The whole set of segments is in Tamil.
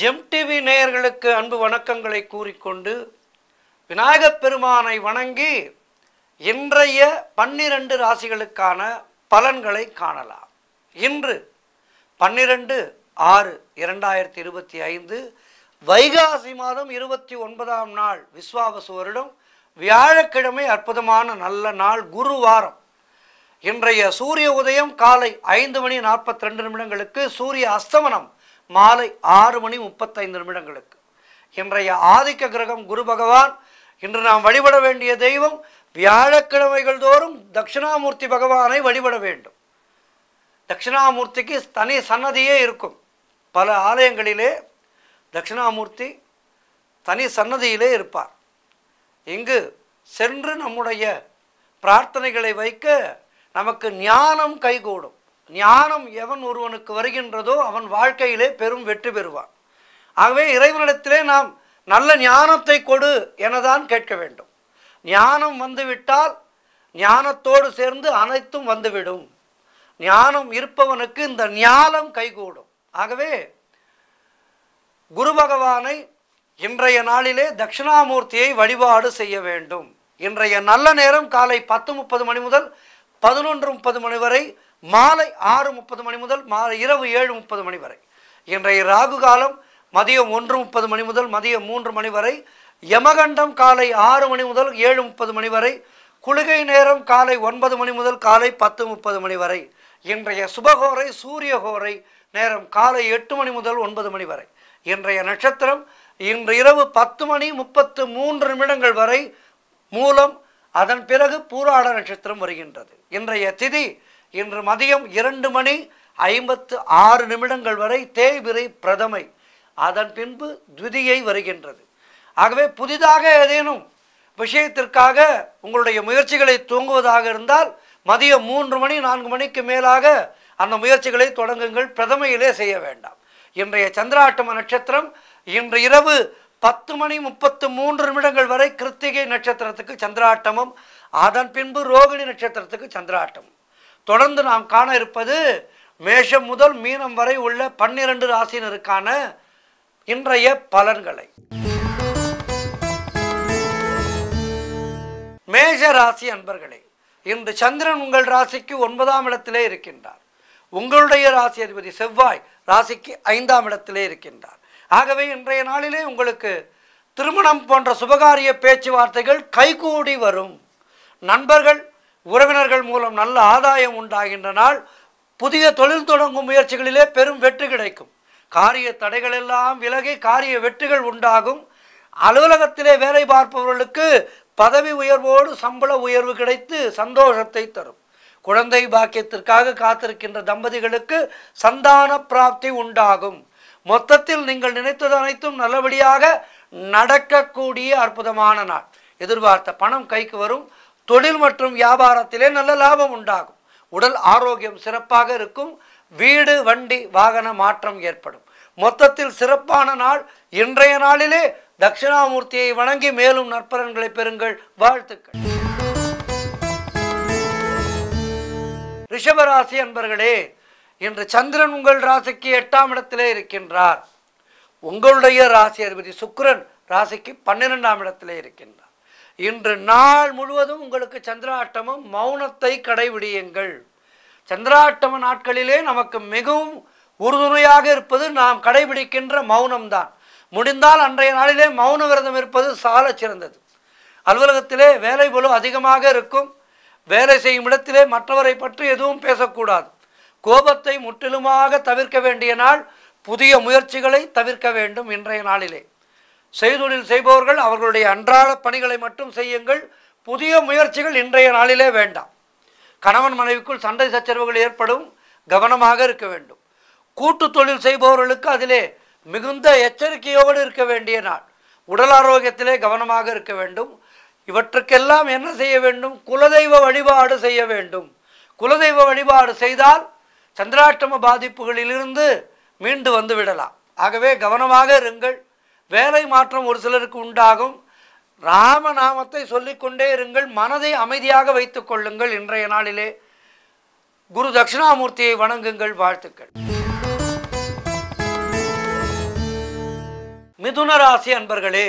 ஜெம் டிவி நேயர்களுக்கு அன்பு வணக்கங்களை கூறிக்கொண்டு விநாயகப் பெருமானை வணங்கி இன்றைய 12 ராசிகளுக்கான பலன்களை காணலாம். இன்று 12/6/2025 வைகாசி மாதம் 29ஆம் நாள் விஸ்வாவசு வருடம் வியாழக்கிழமை அற்புதமான நல்ல நாள் குருவாரம். இன்றைய சூரிய உதயம் காலை 5:42 சூரிய அஸ்தமனம் மாலை 6:35 இன்றைய ஆதிக்க கிரகம் குரு பகவான். இன்று நாம் வழிபட வேண்டிய தெய்வம் வியாழக்கிழமைகள் தோறும் தட்சிணாமூர்த்தி பகவானை வழிபட வேண்டும். தட்சிணாமூர்த்திக்கு தனி சன்னதியே இருக்கும். பல ஆலயங்களிலே தட்சிணாமூர்த்தி தனி சன்னதியிலே இருப்பார். இங்கு சென்று நம்முடைய பிரார்த்தனைகளை வைக்க நமக்கு ஞானம் கைகூடும். ஞானம் எவன் ஒருவனுக்கு வருகின்றதோ அவன் வாழ்க்கையிலே பெரும் வெற்றி பெறுவான். ஆகவே இறைவனிடத்திலே நாம் நல்ல ஞானத்தை கொடு எனதான் கேட்க வேண்டும். ஞானம் வந்துவிட்டால் ஞானத்தோடு சேர்ந்து அனைத்தும் வந்துவிடும். ஞானம் இருப்பவனுக்கு இந்த ஞானம் கைகூடும். ஆகவே குரு பகவானை இன்றைய நாளிலே தட்சிணாமூர்த்தியை வழிபாடு செய்ய வேண்டும். இன்றைய நல்ல நேரம் காலை 10:30 மணி முதல் 11:30 மணி வரை, மாலை 6:30 மணி முதல் இரவு 7:30 மணி வரை. இன்றைய ராகு காலம் மதியம் 1:30 மணி முதல் மதியம் 3 மணி வரை. யமகண்டம் காலை 6 மணி முதல் 7:30 மணி வரை. குளிகை நேரம் காலை 9 மணி முதல் காலை 10:30 மணி வரை. இன்றைய சுபகோரை சூரியகோரை நேரம் காலை 8 மணி முதல் 9 மணி வரை. இன்றைய நட்சத்திரம் இன்று இரவு 10:33 வரை மூலம், அதன் பிறகு பூராட நட்சத்திரம் வருகின்றது. இன்றைய திதி இன்று மதியம் 2:56 வரை தேய்பிறை பிரதமை, அதன் பின்பு த்விதியை வருகின்றது. ஆகவே புதிதாக ஏதேனும் விஷயத்திற்காக உங்களுடைய முயற்சிகளை துவங்குவதாக இருந்தால் மதியம் 3 மணி 4 மணிக்கு மேலாக அந்த முயற்சிகளை தொடங்குங்கள். பிரதமையிலே செய்ய வேண்டாம். இன்றைய சந்திராட்டம நட்சத்திரம் இன்று இரவு 10:33 வரை கிருத்திகை நட்சத்திரத்துக்கு சந்திராட்டமம், அதன் பின்பு ரோகிணி நட்சத்திரத்துக்கு சந்திராட்டமம். தொடர்ந்து நாம் காண இருப்பது மேஷம் முதல் மீனம் வரை உள்ள 12 ராசியினருக்கான இன்றைய பலன்களை. மேஷ ராசி அன்பர்களே, இன்று சந்திரன் உங்கள் ராசிக்கு 9ஆம் இடத்திலே இருக்கின்றார். உங்களுடைய ராசி அதிபதி செவ்வாய் ராசிக்கு 5ஆம் இடத்திலே இருக்கின்றார். ஆகவே இன்றைய நாளிலே உங்களுக்கு திருமணம் போன்ற சுபகாரிய பேச்சுவார்த்தைகள் கைகூடி வரும். நண்பர்கள் உறவினர்கள் மூலம் நல்ல ஆதாயம் உண்டாகின்ற நாள். புதிய தொழில் தொடங்கும் முயற்சிகளிலே பெரும் வெற்றி கிடைக்கும். காரிய தடைகள் எல்லாம் விலகி காரிய வெற்றிகள் உண்டாகும். அலுவலகத்திலே வேலை பார்ப்பவர்களுக்கு பதவி உயர்வோடு சம்பள உயர்வு கிடைத்து சந்தோஷத்தை தரும். குழந்தை பாக்கியத்திற்காக காத்திருக்கின்ற தம்பதிகளுக்கு சந்தான பிராப்தி உண்டாகும். மொத்தத்தில் நீங்கள் நினைத்தது அனைத்தும் நல்லபடியாக நடக்கக்கூடிய அற்புதமான நாள். எதிர்பார்த்த பணம் கைக்கு வரும். தொழில் மற்றும் வியாபாரத்திலே நல்ல லாபம் உண்டாகும். உடல் ஆரோக்கியம் சிறப்பாக இருக்கும். வீடு வண்டி வாகன மாற்றம் ஏற்படும். மொத்தத்தில் சிறப்பான நாள். இன்றைய நாளிலே தட்சிணாமூர்த்தியை வணங்கி மேலும் நற்பலன்களை பெறுங்கள். வாழ்த்துக்கள். ரிஷபராசி அன்பர்களே, இன்று சந்திரன் உங்கள் ராசிக்கு 8ஆம் இடத்திலே இருக்கின்றார். உங்களுடைய ராசி அதிபதி சுக்கிரன் ராசிக்கு 12ஆம் இடத்திலே இருக்கின்றார். இன்று நாள் முழுவதும் உங்களுக்கு சந்திராட்டமம். மௌனத்தை கடைபிடியுங்கள். சந்திராட்டம நாட்களிலே நமக்கு மிகவும் உறுதுணையாக இருப்பது நாம் கடைபிடிக்கின்ற மௌனம்தான். முடிந்தால் அன்றைய நாளிலே மௌன விரதம் இருப்பது சால சிறந்தது. அலுவலகத்திலே வேலை பளு அதிகமாக இருக்கும். வேலை செய்யும் இடத்திலே மற்றவரை பற்றி எதுவும் பேசக்கூடாது. கோபத்தை முற்றிலுமாக தவிர்க்க வேண்டிய நாள். புதிய முயற்சிகளை தவிர்க்க வேண்டும். இன்றைய நாளிலே செய்தொழில் செய்பவர்கள் அவர்களுடைய அன்றாட பணிகளை மட்டும் செய்யுங்கள். புதிய முயற்சிகள் இன்றைய நாளிலே வேண்டாம். கணவன் மனைவிக்குள் சண்டை சச்சரவுகள் ஏற்படும். கவனமாக இருக்க வேண்டும். கூட்டு தொழில் செய்பவர்களுக்கு அதிலே மிகுந்த எச்சரிக்கையோடு இருக்க வேண்டிய நாள். உடல் ஆரோக்கியத்திலே கவனமாக இருக்க வேண்டும். இவற்றுக்கெல்லாம் என்ன செய்ய வேண்டும்? குலதெய்வ வழிபாடு செய்ய வேண்டும். குலதெய்வ வழிபாடு செய்தால் சந்திராட்டம பாதிப்புகளிலிருந்து மீண்டு வந்து விடலாம். ஆகவே கவனமாக இருங்கள். வேலை மாற்றம் ஒரு சிலருக்கு உண்டாகும். ராமநாமத்தை சொல்லிக்கொண்டே இருங்கள். மனதை அமைதியாக வைத்துக் கொள்ளுங்கள். இன்றைய நாளிலே குரு தட்சிணாமூர்த்தியை வணங்குங்கள். வாழ்த்துக்கள். மிதுன ராசி அன்பர்களே,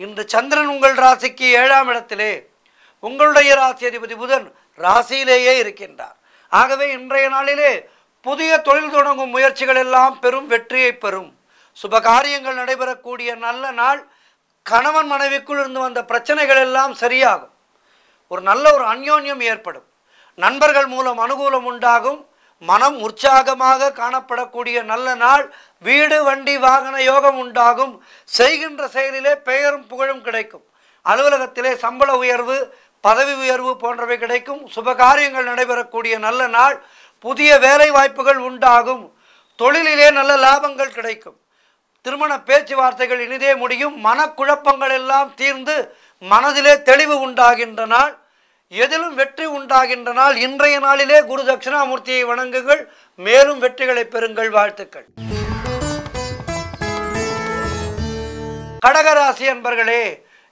இன்று சந்திரன் உங்கள் ராசிக்கு 7ஆம் இடத்திலே, உங்களுடைய ராசி அதிபதி புதன் ராசியிலேயே இருக்கின்றார். ஆகவே இன்றைய நாளிலே புதிய தொழில் தொடங்கும் முயற்சிகள் எல்லாம் பெரும் வெற்றியை பெறும். சுபகாரியங்கள் நடைபெறக்கூடிய நல்ல நாள். கணவன் மனைவிக்குள் இருந்து வந்த பிரச்சனைகள் எல்லாம் சரியாகும். ஒரு நல்ல அந்யோன்யம் ஏற்படும். நண்பர்கள் மூலம் அனுகூலம் உண்டாகும். மனம் உற்சாகமாக காணப்படக்கூடிய நல்ல நாள். வீடு வண்டி வாகன யோகம் உண்டாகும். செய்கின்ற செயலிலே பெயரும் புகழும் கிடைக்கும். அலுவலகத்திலே சம்பள உயர்வு, பதவி உயர்வு போன்றவை கிடைக்கும். சுபகாரியங்கள் நடைபெறக்கூடிய நல்ல நாள். புதிய வேலை வாய்ப்புகள் உண்டாகும். தொழிலிலே நல்ல லாபங்கள் கிடைக்கும். திருமண பேச்சுவார்த்தைகள் இனிதே முடியும். மனக்குழப்பங்கள் எல்லாம் தீர்ந்து மனதிலே தெளிவு உண்டாகின்ற நாள். எதிலும் வெற்றி உண்டாகின்ற நாள். இன்றைய நாளிலே குரு தட்சிணாமூர்த்தியை வணங்குங்கள். மேலும் வெற்றிகளை பெறுங்கள். வாழ்த்துக்கள். கடகராசி அன்பர்களே,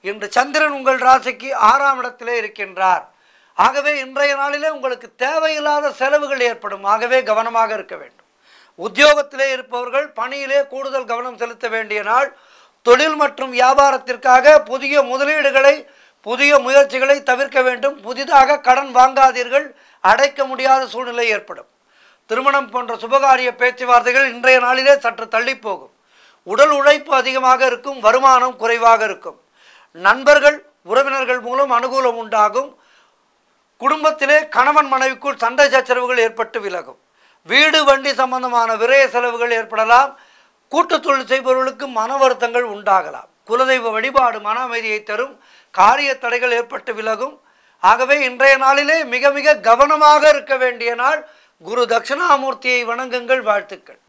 இன்று சந்திரன் உங்கள் ராசிக்கு 6ஆம் இடத்திலே இருக்கின்றார். ஆகவே இன்றைய நாளிலே உங்களுக்கு தேவையில்லாத செலவுகள் ஏற்படும். ஆகவே கவனமாக இருக்க வேண்டும். உத்தியோகத்திலே இருப்பவர்கள் பணியிலே கூடுதல் கவனம் செலுத்த வேண்டிய நாள். தொழில் மற்றும் வியாபாரத்திற்காக புதிய முதலீடுகளை, புதிய முயற்சிகளை தவிர்க்க வேண்டும். புதிதாக கடன் வாங்காதீர்கள். அடைக்க முடியாத சூழ்நிலை ஏற்படும். திருமணம் போன்ற சுபகாரிய பேச்சுவார்த்தைகள் இன்றைய நாளிலே சற்று தள்ளி போகும். உடல் உழைப்பு அதிகமாக இருக்கும். வருமானம் குறைவாக இருக்கும். நண்பர்கள் உறவினர்கள் மூலம் அனுகூலம் உண்டாகும். குடும்பத்திலே கணவன் மனைவிக்குள் சண்டை சச்சரவுகள் ஏற்பட்டு விலகும். வீடு வண்டி சம்பந்தமான விரய செலவுகள் ஏற்படலாம். கூட்டு தொழில் செய்பவர்களுக்கு மன வருத்தங்கள் உண்டாகலாம். குலதெய்வ வழிபாடு மன அமைதியை தரும். காரிய தடைகள் ஏற்பட்டு விலகும். ஆகவே இன்றைய நாளிலே மிக மிக கவனமாக இருக்க வேண்டிய நாள். குரு தட்சிணாமூர்த்தியை வணங்குங்கள். வாழ்த்துக்கள்.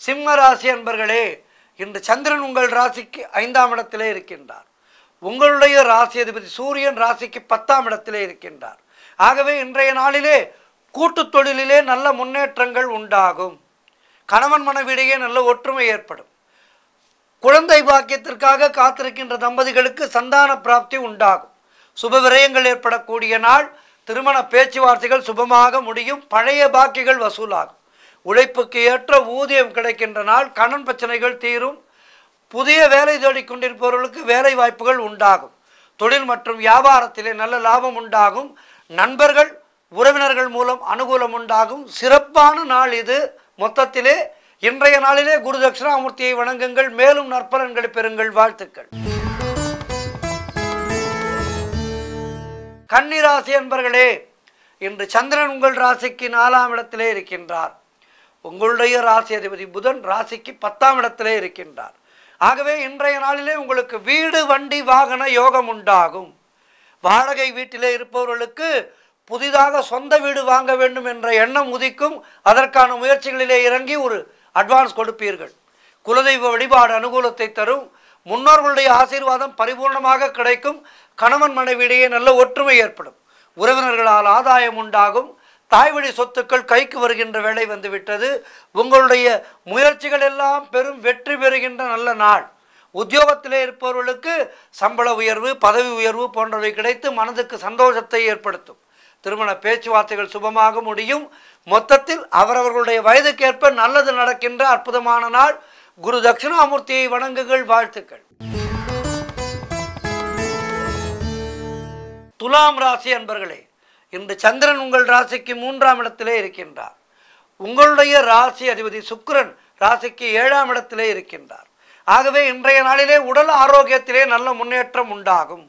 சிம்ம ராசி அன்பர்களே, இன்று சந்திரன் உங்கள் ராசிக்கு 5ஆம் இடத்திலே இருக்கின்றார். உங்களுடைய ராசி அதிபதி சூரியன் ராசிக்கு 10ஆம் இடத்திலே இருக்கின்றார். ஆகவே இன்றைய நாளிலே கூட்டு தொழிலிலே நல்ல முன்னேற்றங்கள் உண்டாகும். கணவன் மனைவியிடையே நல்ல ஒற்றுமை ஏற்படும். குழந்தை பாக்கியத்திற்காக காத்திருக்கின்ற தம்பதிகளுக்கு சந்தான பிராப்தி உண்டாகும். சுப விரயங்கள் ஏற்படக்கூடிய நாள். திருமண பேச்சுவார்த்தைகள் சுபமாக முடியும். பழைய பாக்கிகள் வசூலாகும். உழைப்புக்கு ஏற்ற ஊதியம் கிடைக்கின்ற நாள். கடன் பிரச்சனைகள் தீரும். புதிய வேலை தேடிக்கொண்டிருப்பவர்களுக்கு வேலை வாய்ப்புகள் உண்டாகும். தொழில் மற்றும் வியாபாரத்திலே நல்ல லாபம் உண்டாகும். நண்பர்கள் உறவினர்கள் மூலம் அனுகூலம் உண்டாகும். சிறப்பான நாள் இது. மொத்தத்திலே இன்றைய நாளிலே குரு தட்சிணாமூர்த்தியை வணங்குங்கள். மேலும் நற்பலன்களை பெறுங்கள். வாழ்த்துக்கள். கன்னி ராசி அன்பர்களே, இன்று சந்திரன் உங்கள் ராசிக்கு 4ஆம் இடத்திலே இருக்கின்றார். உங்களுடைய ராசி அதிபதி புதன் ராசிக்கு 10ஆம் இடத்திலே இருக்கின்றார். ஆகவே இன்றைய நாளிலே உங்களுக்கு வீடு வண்டி வாகன யோகம் உண்டாகும். வாடகை வீட்டிலே இருப்பவர்களுக்கு புதிதாக சொந்த வீடு வாங்க வேண்டும் என்ற எண்ணம் உதிக்கும். அதற்கான முயற்சிகளிலே இறங்கி ஒரு அட்வான்ஸ் கொடுப்பீர்கள். குலதெய்வ வழிபாடு அனுகூலத்தை தரும். முன்னோர்களுடைய ஆசீர்வாதம் பரிபூர்ணமாக கிடைக்கும். கணவன் மனைவியிடையே நல்ல ஒற்றுமை ஏற்படும். உறவினர்களால் ஆதாயம் உண்டாகும். தாய்வழி சொத்துக்கள் கைக்கு வருகின்ற வேலை வந்துவிட்டது. உங்களுடைய முயற்சிகள் எல்லாம் பெரும் வெற்றி பெறுகின்ற நல்ல நாள். உத்தியோகத்திலே இருப்பவர்களுக்கு சம்பள உயர்வு, பதவி உயர்வு போன்றவை கிடைத்து மனதுக்கு சந்தோஷத்தை ஏற்படுத்தும். திருமண பேச்சுவார்த்தைகள் சுபமாக முடியும். மொத்தத்தில் அவரவர்களுடைய வயதுக்கேற்ப நல்லது நடக்கின்ற அற்புதமான நாள். குரு தட்சிணாமூர்த்தியை வணங்குங்கள். வாழ்த்துக்கள். துலாம் ராசி அன்பர்களே, இன்று சந்திரன் உங்கள் ராசிக்கு 3ஆம் இடத்திலே இருக்கின்றார். உங்களுடைய ராசி அதிபதி சுக்கிரன் ராசிக்கு 7ஆம் இடத்திலே இருக்கின்றார். ஆகவே இன்றைய நாளிலே உடல் ஆரோக்கியத்திலே நல்ல முன்னேற்றம் உண்டாகும்.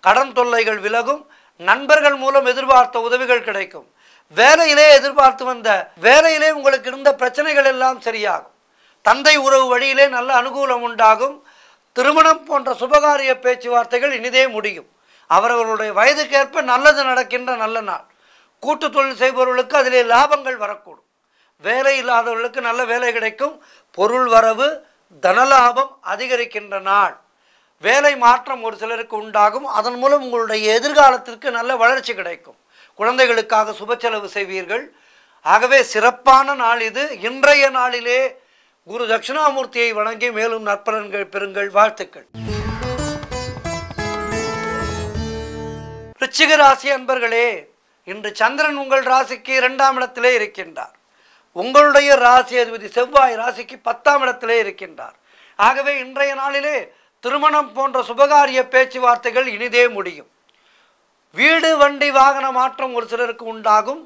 கடன் தொல்லைகள் விலகும். நண்பர்கள் மூலம் எதிர்பார்த்த உதவிகள் கிடைக்கும். வேலையிலே எதிர்பார்த்து வந்த வேலையிலே உங்களுக்கு இருந்த பிரச்சனைகள் எல்லாம் சரியாகும். தந்தை உறவு வழியிலே நல்ல அனுகூலம் உண்டாகும். திருமணம் போன்ற சுபகாரிய பேச்சுவார்த்தைகள் இனிதே முடியும். அவரவர்களுடைய வயதுக்கேற்ப நல்லது நடக்கின்ற நல்ல நாள். கூட்டு தொழில் செய்பவர்களுக்கு அதிலே லாபங்கள் வரக்கூடும். வேலை இல்லாதவர்களுக்கு நல்ல வேலை கிடைக்கும். பொருள் வரவு, தனலாபம் அதிகரிக்கின்ற நாள். வேலை மாற்றம் ஒரு சிலருக்கு உண்டாகும். அதன் மூலம் உங்களுடைய எதிர்காலத்திற்கு நல்ல வளர்ச்சி கிடைக்கும். குழந்தைகளுக்காக சுப செலவு செய்வீர்கள். ஆகவே சிறப்பான நாள் இது. இன்றைய நாளிலே குரு தட்சிணாமூர்த்தியை வணங்கி மேலும் நற்பலன்கள் பெறுங்கள். வாழ்த்துக்கள். விருச்சிக ராசி அன்பர்களே, இன்று சந்திரன் உங்கள் ராசிக்கு 2ஆம் இடத்திலே இருக்கின்றார். உங்களுடைய ராசி அதிபதி செவ்வாய் ராசிக்கு 10ஆம் இடத்திலே இருக்கின்றார். ஆகவே இன்றைய நாளிலே திருமணம் போன்ற சுபகாரிய பேச்சுவார்த்தைகள் இனிதே முடியும். வீடு வண்டி வாகன மாற்றம் ஒரு சிலருக்கு உண்டாகும்.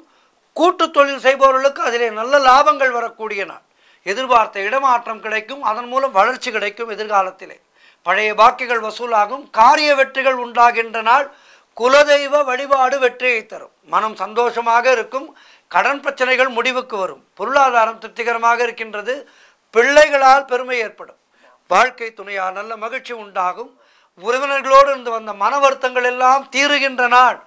கூட்டு தொழில் செய்பவர்களுக்கு அதிலே நல்ல லாபங்கள் வரக்கூடிய நாள். எதிர்பார்த்த இடமாற்றம் கிடைக்கும், அதன் மூலம் வளர்ச்சி கிடைக்கும். எதிர்காலத்திலே பழைய பாக்கிகள் வசூலாகும், காரிய வெற்றிகள் உண்டாகின்ற நாள். குலதெய்வ வழிபாடு வெற்றியை தரும். மனம் சந்தோஷமாக இருக்கும். கடன் பிரச்சனைகள் முடிவுக்கு வரும். பொருளாதாரம் திருப்திகரமாக இருக்கின்றது. பிள்ளைகளால் பெருமை ஏற்படும். வாழ்க்கை துணையால் நல்ல மகிழ்ச்சி உண்டாகும். உறவினர்களோடு இருந்து வந்த மன வருத்தங்கள் எல்லாம் தீருகின்ற நாள்.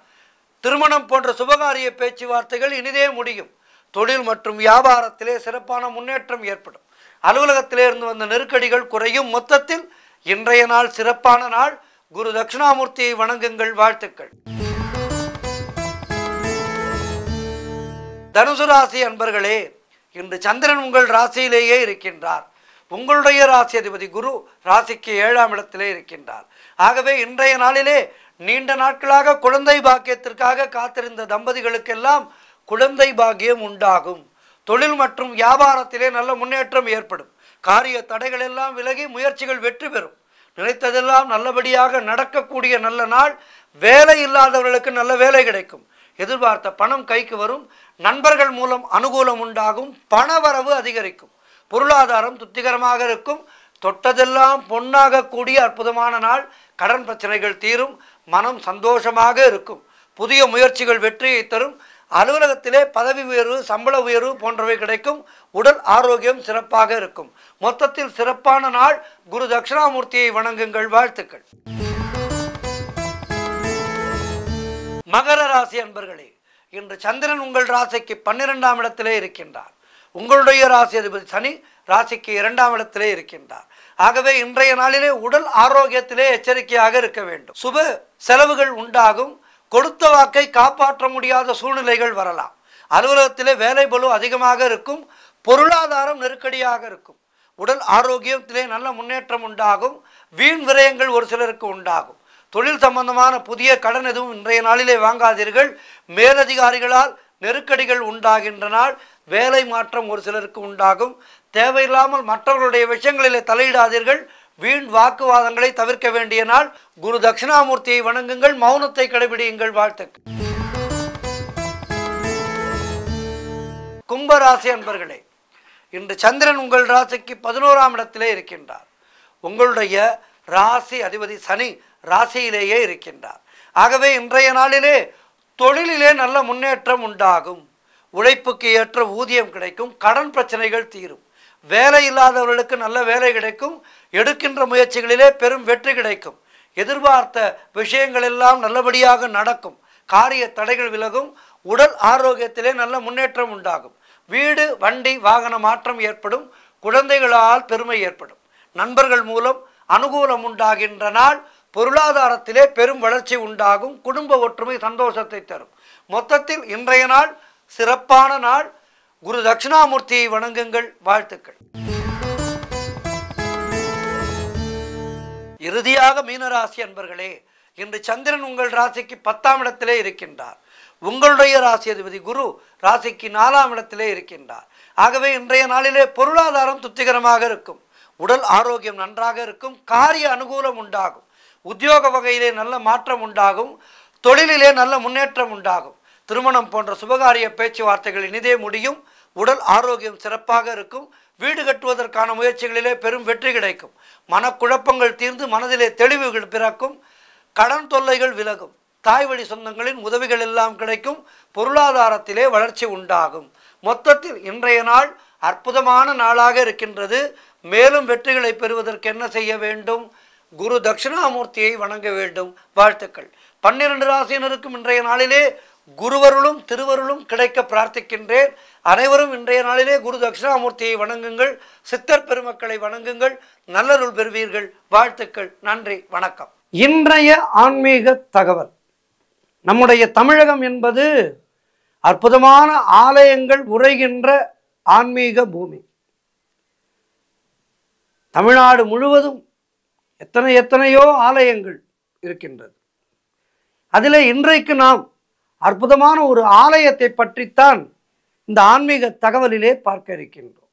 திருமணம் போன்ற சுபகாரிய பேச்சுவார்த்தைகள் இனிதே முடியும். தொழில் மற்றும் வியாபாரத்திலே சிறப்பான முன்னேற்றம் ஏற்படும். அலுவலகத்திலே இருந்து வந்த நெருக்கடிகள் குறையும். மொத்தத்தில் இன்றைய நாள் சிறப்பான நாள். குரு தட்சிணாமூர்த்தியை வணங்குங்கள். வாழ்த்துக்கள். தனுசு ராசி அன்பர்களே, இன்று சந்திரன் உங்கள் ராசியிலேயே இருக்கின்றார். உங்களுடைய ராசி அதிபதி குரு ராசிக்கு 7ஆம் இடத்திலே இருக்கின்றார். ஆகவே இன்றைய நாளிலே நீண்ட நாட்களாக குழந்தை பாக்கியத்திற்காக காத்திருந்த தம்பதிகளுக்கெல்லாம் குழந்தை பாக்கியம் உண்டாகும். தொழில் மற்றும் வியாபாரத்திலே நல்ல முன்னேற்றம் ஏற்படும். காரிய தடைகள் எல்லாம் விலகி முயற்சிகள் வெற்றி பெறும். நினைத்ததெல்லாம் நல்லபடியாக நடக்கக்கூடிய நல்ல நாள். வேலை இல்லாதவர்களுக்கு நல்ல வேலை கிடைக்கும். எதிர்பார்த்த பணம் கைக்கு வரும். நண்பர்கள் மூலம் அனுகூலம் உண்டாகும். பணவரவு அதிகரிக்கும். பொருளாதாரம் திருப்திகரமாக இருக்கும். தொட்டதெல்லாம் பொன்னாக கூடிய அற்புதமான நாள். கடன் பிரச்சனைகள் தீரும். மனம் சந்தோஷமாக இருக்கும். புதிய முயற்சிகள் வெற்றியை தரும். அலுவலகத்திலே பதவி உயர்வு, சம்பள உயர்வு போன்றவை கிடைக்கும். உடல் ஆரோக்கியம் சிறப்பாக இருக்கும். மொத்தத்தில் சிறப்பான நாள். குரு தட்சிணாமூர்த்தியை வணங்குங்கள். வாழ்த்துக்கள். மகர ராசி அன்பர்களே, இன்று சந்திரன் உங்கள் ராசிக்கு 12ஆம் இடத்திலே இருக்கின்றார். உங்களுடைய ராசி அதிபதி சனி ராசிக்கு 2ஆம் இடத்திலே இருக்கின்றார். ஆகவே இன்றைய நாளிலே உடல் ஆரோக்கியத்திலே எச்சரிக்கையாக இருக்க வேண்டும். சுப செலவுகள் உண்டாகும். கொடுத்த வாக்கை காப்பாற்ற முடியாத சூழ்நிலைகள் வரலாம். அலுவலகத்திலே வேலை பளு அதிகமாக இருக்கும். பொருளாதாரம் நெருக்கடியாக இருக்கும். உடல் ஆரோக்கியத்திலே நல்ல முன்னேற்றம் உண்டாகும். வீண் விரயங்கள் ஒரு சிலருக்கு உண்டாகும். தொழில் சம்பந்தமான புதிய கடன் எதுவும் இன்றைய நாளிலே வாங்காதீர்கள். மேலதிகாரிகளால் நெருக்கடிகள் உண்டாகின்ற நாள். வேலை மாற்றம் ஒரு சிலருக்கு உண்டாகும். தேவையில்லாமல் மற்றவர்களுடைய விஷயங்களிலே தலையிடாதீர்கள். வீண் வாக்குவாதங்களை தவிர்க்க வேண்டிய நாள். குரு தட்சிணாமூர்த்தியை வணங்குங்கள். மௌனத்தை கடைபிடியுங்கள். வாழ்த்துக்கள். கும்பராசி அன்பர்களே, இன்று சந்திரன் உங்கள் ராசிக்கு 11ஆம் இடத்திலே இருக்கின்றார். உங்களுடைய ராசி அதிபதி சனி ராசியிலேயே இருக்கின்றார். ஆகவே இன்றைய நாளிலே தொழிலிலே நல்ல முன்னேற்றம் உண்டாகும். உழைப்புக்கு ஏற்ற ஊதியம் கிடைக்கும். கடன் பிரச்சனைகள் தீரும். வேலை இல்லாதவர்களுக்கு நல்ல வேலை கிடைக்கும். எடுக்கின்ற முயற்சிகளிலே பெரும் வெற்றி கிடைக்கும். எதிர்பார்த்த விஷயங்கள் எல்லாம் நல்லபடியாக நடக்கும். காரிய தடைகள் விலகும். உடல் ஆரோக்கியத்திலே நல்ல முன்னேற்றம் உண்டாகும். வீடு வண்டி வாகன மாற்றம் ஏற்படும். குழந்தைகளால் பெருமை ஏற்படும். நண்பர்கள் மூலம் அனுகூலம் உண்டாகின்ற நாள். பொருளாதாரத்திலே பெரும் வளர்ச்சி உண்டாகும். குடும்ப ஒற்றுமை சந்தோஷத்தை தரும். மொத்தத்தில் இன்றைய நாள் சிறப்பான நாள். குரு தட்சிணாமூர்த்தியை வணங்குங்கள். வாழ்த்துக்கள். இறுதியாக மீனராசி அன்பர்களே, இன்று சந்திரன் உங்கள் ராசிக்கு 10ஆம் இடத்திலே இருக்கின்றார். உங்களுடைய ராசி அதிபதி குரு ராசிக்கு 4ஆம் இடத்திலே இருக்கின்றார். ஆகவே இன்றைய நாளிலே பொருளாதாரம் திருப்திகரமாக இருக்கும். உடல் ஆரோக்கியம் நன்றாக இருக்கும். காரிய அனுகூலம் உண்டாகும். உத்தியோக வகையிலே நல்ல மாற்றம் உண்டாகும். தொழிலிலே நல்ல முன்னேற்றம் உண்டாகும். திருமணம் போன்ற சுபகாரிய பேச்சுவார்த்தைகள் இனிதே முடியும். உடல் ஆரோக்கியம் சிறப்பாக இருக்கும். வீடு கட்டுவதற்கான முயற்சிகளிலே பெரும் வெற்றி கிடைக்கும். மனக்குழப்பங்கள் தீர்ந்து மனதிலே தெளிவுகள் பிறக்கும். கடன் தொல்லைகள் விலகும். தாய் வழி சொந்தங்களின் உதவிகள் எல்லாம் கிடைக்கும். பொருளாதாரத்திலே வளர்ச்சி உண்டாகும். மொத்தத்தில் இன்றைய நாள் அற்புதமான நாளாக இருக்கின்றது. மேலும் வெற்றிகளை பெறுவதற்கு என்ன செய்ய வேண்டும்? குரு தட்சிணாமூர்த்தியை வணங்க வேண்டும். வாழ்த்துக்கள். 12 ராசியினருக்கும் இன்றைய நாளிலே குருவருளும் திருவருளும் கிடைக்க பிரார்த்திக்கின்றேன். அனைவரும் இன்றைய நாளிலே குரு தட்சிணாமூர்த்தியை வணங்குங்கள். சித்தர் பெருமக்களை வணங்குங்கள். நல்லருள் பெறுவீர்கள். வாழ்த்துக்கள். நன்றி. வணக்கம். இன்றைய ஆன்மீக தகவல். நம்முடைய தமிழகம் என்பது அற்புதமான ஆலயங்கள் உரைகின்ற ஆன்மீக பூமி. தமிழ்நாடு முழுவதும் எத்தனையோ ஆலயங்கள் இருக்கின்றது. அதில் இன்றைக்கு நாம் அற்புதமான ஒரு ஆலயத்தை பற்றித்தான் இந்த ஆன்மீக தகவலிலே பார்க்க இருக்கின்றோம்.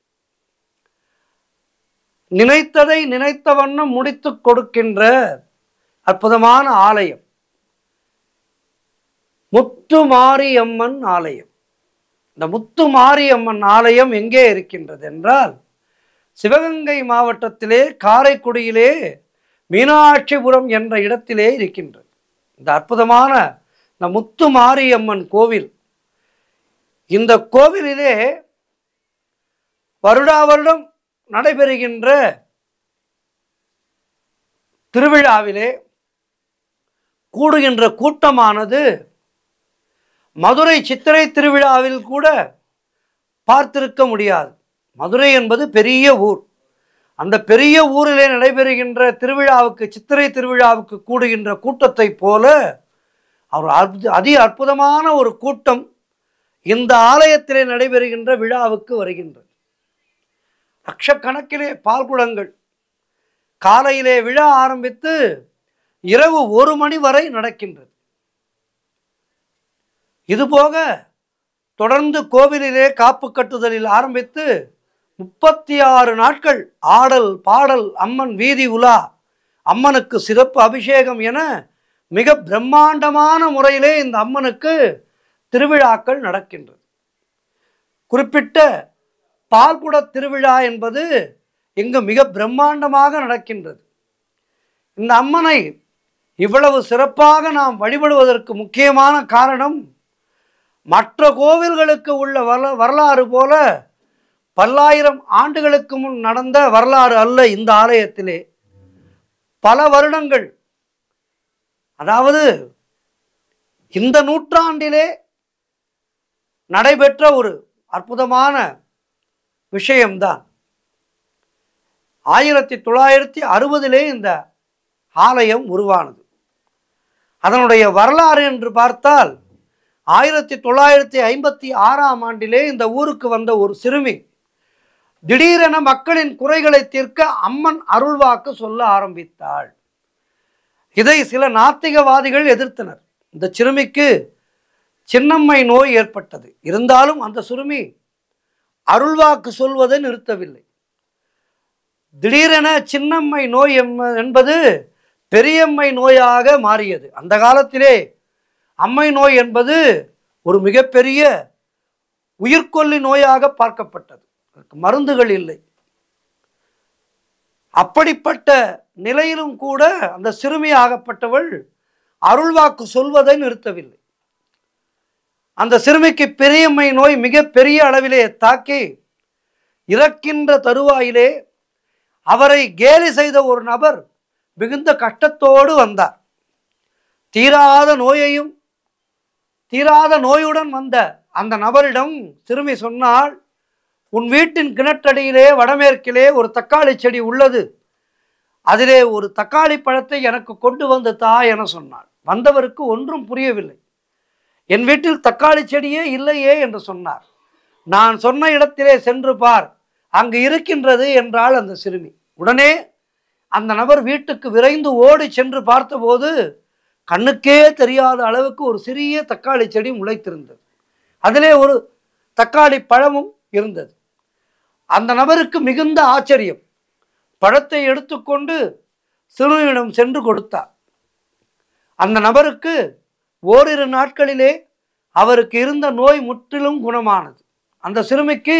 நினைத்ததை நினைத்த வண்ணம் முடித்து கொடுக்கின்ற அற்புதமான ஆலயம் முத்துமாரியம்மன் ஆலயம். இந்த முத்துமாரியம்மன் ஆலயம் எங்கே இருக்கின்றது என்றால், சிவகங்கை மாவட்டத்திலே காரைக்குடியிலே மீனாட்சிபுரம் என்ற இடத்திலே இருக்கின்றது. இந்த அற்புதமான இந்த முத்துமாரியம்மன் கோவில், இந்த கோவிலிலே வருடா வருடம் நடைபெறுகின்ற திருவிழாவிலே கூடுகின்ற கூட்டமானது மதுரை சித்திரை திருவிழாவில் கூட பார்த்திருக்க முடியாது. மதுரை என்பது பெரிய ஊர். அந்த பெரிய ஊரிலே நடைபெறுகின்ற திருவிழாவுக்கு, சித்திரை திருவிழாவுக்கு கூடுகின்ற கூட்டத்தை போல அதி அற்புதமான ஒரு கூட்டம் இந்த ஆலயத்திலே நடைபெறுகின்ற விழாவுக்கு வருகின்றது. லட்சக்கணக்கிலே பால்குடங்கள் காலையிலே விழா ஆரம்பித்து இரவு 1 மணி வரை நடக்கின்றது. இதுபோக தொடர்ந்து கோவிலிலே காப்பு கட்டுதலில் ஆரம்பித்து 36 நாட்கள் ஆடல் பாடல், அம்மன் வீதி உலா, அம்மனுக்கு சிறப்பு அபிஷேகம் என மிக பிரம்மாண்டமான முறையிலே இந்த அம்மனுக்கு திருவிழாக்கள் நடக்கின்றது. குறிப்பிட்ட பால்குட திருவிழா என்பது இங்கு மிக பிரம்மாண்டமாக நடக்கின்றது. இந்த அம்மனை இவ்வளவு சிறப்பாக நாம் வழிபடுவதற்கு முக்கியமான காரணம், மற்ற கோவில்களுக்கு உள்ள வரலாறு போல பல்லாயிரம் ஆண்டுகளுக்கு முன் நடந்த வரலாறு அல்ல. இந்த ஆலயத்திலே பல வருடங்கள், அதாவது இந்த நூற்றாண்டிலே நடைபெற்ற ஒரு அற்புதமான விஷயம்தான். 1960 இந்த ஆலயம் உருவானது. அதனுடைய வரலாறு என்று பார்த்தால், 1956 இந்த ஊருக்கு வந்த ஒரு சிறுமி திடீரென மக்களின் குறைகளை தீர்க்க அம்மன் அருள்வாக்கு சொல்ல ஆரம்பித்தாள். இதை சில நாத்திகவாதிகள் எதிர்த்தனர். இந்த சிறுமிக்கு சின்னம்மை நோய் ஏற்பட்டது. இருந்தாலும் அந்த சிறுமி அருள்வாக்கு சொல்வதை நிறுத்தவில்லை. திடீரென சின்னம்மை நோய் என்பது பெரியம்மை நோயாக மாறியது. அந்த காலத்திலே அம்மை நோய் என்பது ஒரு மிகப்பெரிய உயிர்கொல்லி நோயாக பார்க்கப்பட்டது. மருந்துகள் இல்லை. அப்படிப்பட்ட நிலையிலும் கூட அந்த சிறுமியாகப்பட்டவள் அருள்வாக்கு சொல்வதை நிறுத்தவில்லை. அந்த சிறுமிக்கு பெரியம்மை நோய் மிக பெரிய அளவிலே தாக்கி இறக்கின்ற தருவாயிலே அவரை கேலி செய்த ஒரு நபர் மிகுந்த கஷ்டத்தோடு வந்தார். தீராத நோயுடன் வந்த அந்த நபரிடம் சிறுமி சொன்னாள், உன் வீட்டின் கிணற்றடியிலே வடமேற்கிலே ஒரு தக்காளி செடி உள்ளது, அதிலே ஒரு தக்காளி பழத்தை எனக்கு கொண்டு வந்து தா என சொன்னாள். வந்தவருக்கு ஒன்றும் புரியவில்லை. என் வீட்டில் தக்காளி செடியே இல்லையே என்று சொன்னார். நான் சொன்ன இடத்திலே சென்று பார், அங்கு இருக்கின்றது என்றாள் அந்த சிறுமி. உடனே அந்த நபர் வீட்டுக்கு விரைந்து ஓடி சென்று பார்த்தபோது கண்ணுக்கே தெரியாத அளவுக்கு ஒரு சிறிய தக்காளி செடி முளைத்திருந்தது. அதிலே ஒரு தக்காளி பழமும் இருந்தது. அந்த நபருக்கு மிகுந்த ஆச்சரியம். பழத்தை எடுத்துக்கொண்டு சிறுமியிடம் சென்று கொடுத்தார். அந்த நபருக்கு ஓரிரு நாட்களிலே அவருக்கு இருந்த நோய் முற்றிலும் குணமானது. அந்த சிறுமிக்கு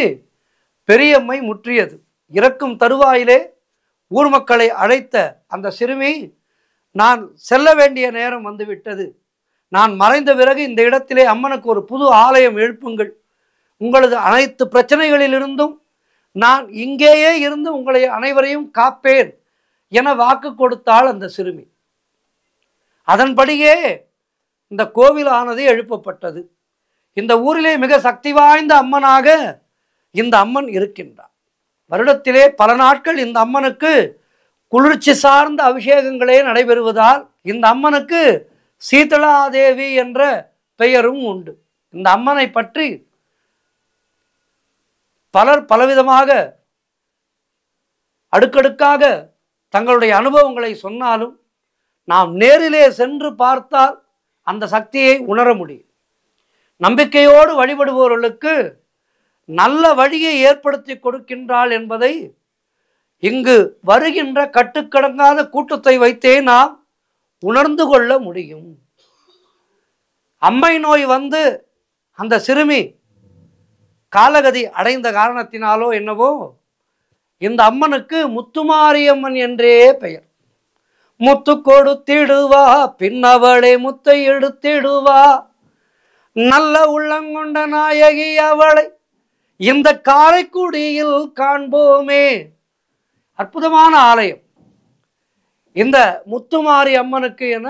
பெரியம்மை முற்றியது. இறக்கும் தருவாயிலே ஊர் மக்களை அழைத்த அந்த சிறுமி, நான் செல்ல வேண்டிய நேரம் வந்துவிட்டது, நான் மறைந்த பிறகு இந்த இடத்திலே அம்மனுக்கு ஒரு புது ஆலயம் எழுப்புங்கள், உங்களது அனைத்து பிரச்சனைகளிலிருந்தும் நான் இங்கேயே இருந்து உங்களை அனைவரையும் காப்பேன் என வாக்கு கொடுத்தாள் அந்த சிறுமி. அதன்படியே இந்த கோவிலானது எழுப்பப்பட்டது. இந்த ஊரிலே மிக சக்தி வாய்ந்த அம்மனாக இந்த அம்மன் இருக்கின்றார். வருடத்திலே பல நாட்கள் இந்த அம்மனுக்கு குளிர்ச்சி சார்ந்த அபிஷேகங்களே நடைபெறுவதால் இந்த அம்மனுக்கு சீதளாதேவி என்ற பெயரும் உண்டு. இந்த அம்மனை பற்றி பலர் பலவிதமாக அடுக்கடுக்காக தங்களுடைய அனுபவங்களை சொன்னாலும் நாம் நேரிலே சென்று பார்த்தால் அந்த சக்தியை உணர முடியும். நம்பிக்கையோடு வழிபடுபவர்களுக்கு நல்ல வழியை ஏற்படுத்தி கொடுக்கின்றாள் என்பதை இங்கு வருகின்ற கட்டுக்கடங்காத கூட்டத்தை வைத்தே நாம் உணர்ந்து கொள்ள முடியும். அம்மை நோய் வந்து அந்த சிறுமி காலகதி அடைந்த காரணத்தினாலோ என்னவோ இந்த அம்மனுக்கு முத்துமாரியம்மன் என்றே பெயர். முத்து கொடுத்திடுவா பின்னவளே முத்தை எடுத்திடுவா, நல்ல உள்ளங்கொண்ட நாயகி அவளை இந்த காரைக்குடியில் காண்போமே. அற்புதமான ஆலயம். இந்த முத்துமாரி அம்மனுக்கு என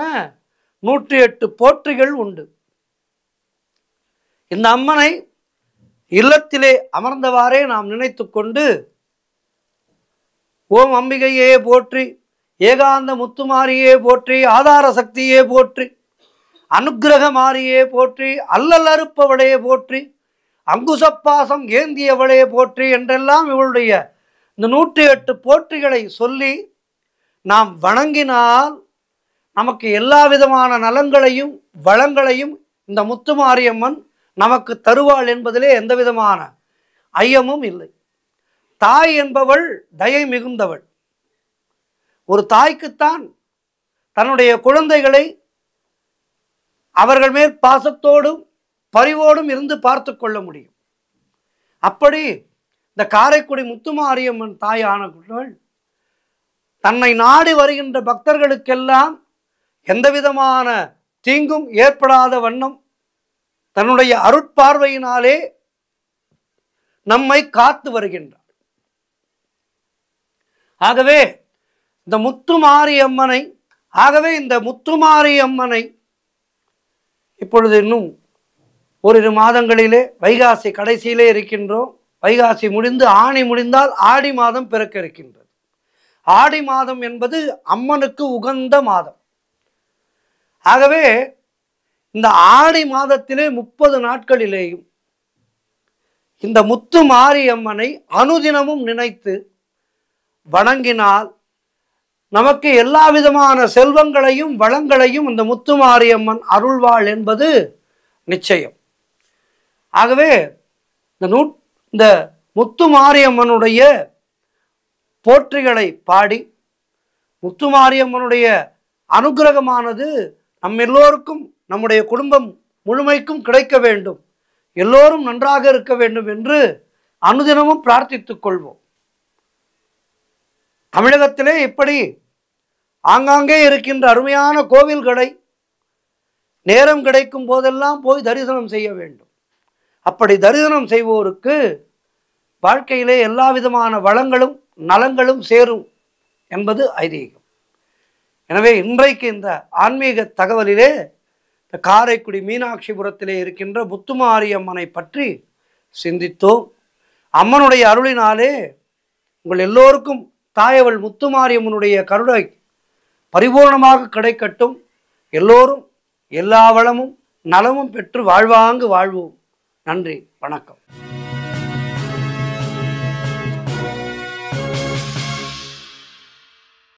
108 போற்றிகள் உண்டு. இந்த அம்மனை இல்லத்திலே அமர்ந்தவாறே நாம் நினைத்து கொண்டு ஓம் அம்பிகையே போற்றி, ஏகாந்த முத்துமாரியே போற்றி, ஆதார சக்தியே போற்றி, அனுக்கிரக மாரியே போற்றி, அல்லல் அறுப்பவளே போற்றி, அங்குசப்பாசம் ஏந்தியவளே போற்றி என்றெல்லாம் இவளுடைய இந்த 108 போற்றிகளை சொல்லி நாம் வணங்கினால் நமக்கு எல்லா விதமான நலங்களையும் வளங்களையும் இந்த முத்துமாரியம்மன் நமக்கு தருவாள் என்பதிலே எந்த விதமான ஐயமும் இல்லை. தாய் என்பவள் தயை மிகுந்தவள். ஒரு தாய்க்குத்தான் தன்னுடைய குழந்தைகளை அவர்கள் மேல் பாசத்தோடும் பரிவோடும் இருந்து பார்த்து கொள்ள முடியும். அப்படி இந்த காரைக்குடி முத்துமாரியம்மன் தாயானவள் தன்னை நாடி வருகின்ற பக்தர்களுக்கெல்லாம் எந்த விதமான தீங்கும் ஏற்படாத வண்ணம் தன்னுடைய அருட்பார்வையினாலே நம்மை காத்து வருகின்றார். ஆகவே இந்த முத்துமாரியம்மனை இப்பொழுது இன்னும் ஓரிரு மாதங்களிலே வைகாசி கடைசியிலே இருக்கின்றோம். வைகாசி முடிந்து ஆணி முடிந்தால் ஆடி மாதம் பிறக்க இருக்கின்றது. ஆடி மாதம் என்பது அம்மனுக்கு உகந்த மாதம். ஆகவே இந்த ஆடி மாதத்திலே 30 நாட்களிலேயும் இந்த முத்துமாரியம்மனை அனுதினமும் நினைத்து வணங்கினால் நமக்கு எல்லா விதமான செல்வங்களையும் வளங்களையும் இந்த முத்துமாரியம்மன் அருள்வாள் என்பது நிச்சயம். ஆகவே இந்த முத்துமாரியம்மனுடைய போற்றிகளை பாடி முத்துமாரியம்மனுடைய அனுகிரகமானது நம் எல்லோருக்கும் நம்முடைய குடும்பம் முழுமைக்கும் கிடைக்க வேண்டும், எல்லோரும் நன்றாக இருக்க வேண்டும் என்று அனுதினமும் பிரார்த்தித்துக் கொள்வோம். தமிழகத்திலே இப்படி ஆங்காங்கே இருக்கின்ற அருமையான கோவில்களை நேரம் கிடைக்கும் போதெல்லாம் போய் தரிசனம் செய்ய வேண்டும். அப்படி தரிசனம் செய்வோருக்கு வாழ்க்கையிலே எல்லா விதமான வளங்களும் நலங்களும் சேரும் என்பது ஐதீகம். எனவே இன்றைக்கு இந்த ஆன்மீக தகவலிலே இந்த காரைக்குடி மீனாட்சிபுரத்திலே இருக்கின்ற முத்துமாரியம்மனை பற்றி சிந்தித்தோம். அம்மனுடைய அருளினாலே உங்கள் எல்லோருக்கும் தாயவள் முத்துமாரியம்மனுடைய கருணை பரிபூர்ணமாக கிடைக்கட்டும். எல்லோரும் எல்லா வளமும் நலமும் பெற்று வாழ்வாங்கு வாழ்வோம். நன்றி, வணக்கம்.